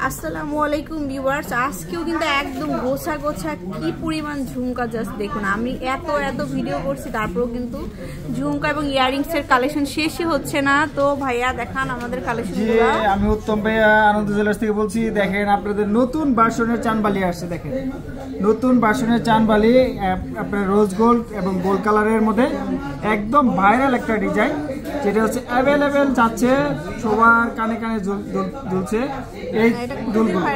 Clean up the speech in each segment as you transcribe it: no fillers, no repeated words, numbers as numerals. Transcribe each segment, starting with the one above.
আসসালামু আলাইকুম ভিউয়ার্স, আজকেও কিন্তু একদম গোছা গোছা কি পরিমাণ ঝুমকা, জাস্ট দেখুন। আমি এত ভিডিও করছি, তারপরেও কিন্তু ঝুমকা এবং ইয়ারিংস এর কালেকশন শেষই হচ্ছে না। তো ভাইয়া দেখান আমাদের কালেকশনগুলো। আমি উত্তম ভাইয়া আনন্দ জুয়েলার্স থেকে বলছি। দেখেন আপনাদের নতুন ভার্সনের চানবালি আসছে। দেখেন নতুন ভার্সনের চানবালি, আপনার রোজ গোল্ড এবং গোল্ড কালারের মধ্যে একদম ভাইরাল একটা ডিজাইন, যেটা হচ্ছে অ্যাভেলেবেল যাচ্ছে, সবার কানে কানে ঝুলছে। এই দুলগুলো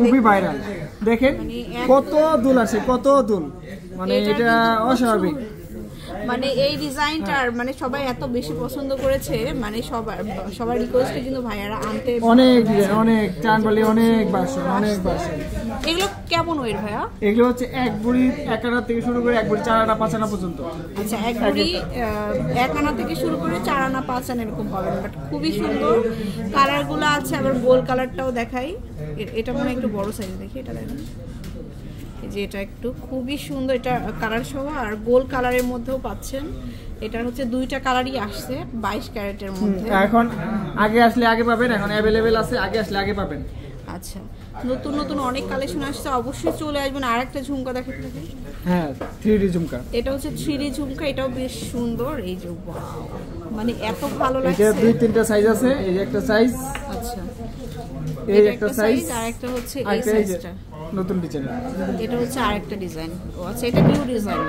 খুবই ভাইরাল। দেখেন কত দুল আছে, কত দুল, মানে এটা অস্বাভাবিক। মানে এই ডিজাইনটার মানে সবাই এত বেশি পছন্দ করেছে, মানে সবার রিকোয়েস্টে কিন্তু ভাইয়ারা আনতে অনেক ডিজাইন, অনেক চানবালি, অনেক ভার্সন, অনেক ভার্সন। এগুলো কেমন ওয়েট ভাইয়া? এগুলো হচ্ছে এক বুড়ি 1 আনা থেকে শুরু করে 1 বুড়ি 4 আনা 5 আনা পর্যন্ত। আচ্ছা, এক বুড়ি 1 আনা থেকে শুরু করে 4 আনা 5 আনা এরকম পাবেন। বাট খুবই সুন্দর কালারগুলো আছে। আবার গোল কালারটাও দেখাই, এটা মানে একটু বড় সাইজ, দেখি এটা দেখেন, যে এটা একটু খুবই সুন্দর, এটা কালার সহ আর গোল কালারের মধ্যেও পাচ্ছেন। এটার হচ্ছে 2টা কালারই আসছে 22 ক্যারেটের মধ্যে। এখন আগে আসলে আগে পাবেন, এখন অ্যাভেলেবেল আছে, আগে আসলে আগে পাবেন। আচ্ছা, নতুন অনেক কালেকশন আসছে, অবশ্যই চলে আসবেন। আরেকটা ঝুমকা দেখাতে থাকে, হ্যাঁ 3D ঝুমকা, এটা হচ্ছে 3D ঝুমকা, এটাও বেশ সুন্দর। এই যে মানে এত ভালো লাগছে। এটা 2-3টা সাইজ আছে, এই যে একটা সাইজ, আচ্ছা এই একটা সাইজ, আর একটা হচ্ছে এই সাইজটা নতুন ডিজাইন, এটা হচ্ছে আরেকটা ডিজাইন। ও আচ্ছা, এটা নিউ ডিজাইন,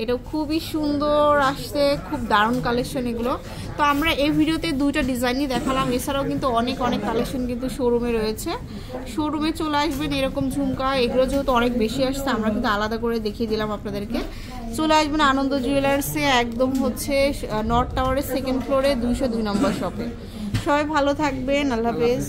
এটাও খুবই সুন্দর আসছে, খুব দারুণ কালেকশন এগুলো। তো আমরা এই ভিডিওতে 2টা ডিজাইনই দেখালাম, এছাড়াও কিন্তু অনেক কালেকশন কিন্তু শোরুমে রয়েছে। শোরুমে চলে আসবেন। এরকম ঝুমকা এগুলো যেহেতু অনেক বেশি আসছে, আমরা কিন্তু আলাদা করে দেখিয়ে দিলাম আপনাদেরকে। চলে আসবেন আনন্দ জুয়েলার্সে, একদম হচ্ছে নর্থ টাওয়ারের 2nd ফ্লোরে 202 নম্বর শপে। সবাই ভালো থাকবেন, আল্লাহ হাফেজ।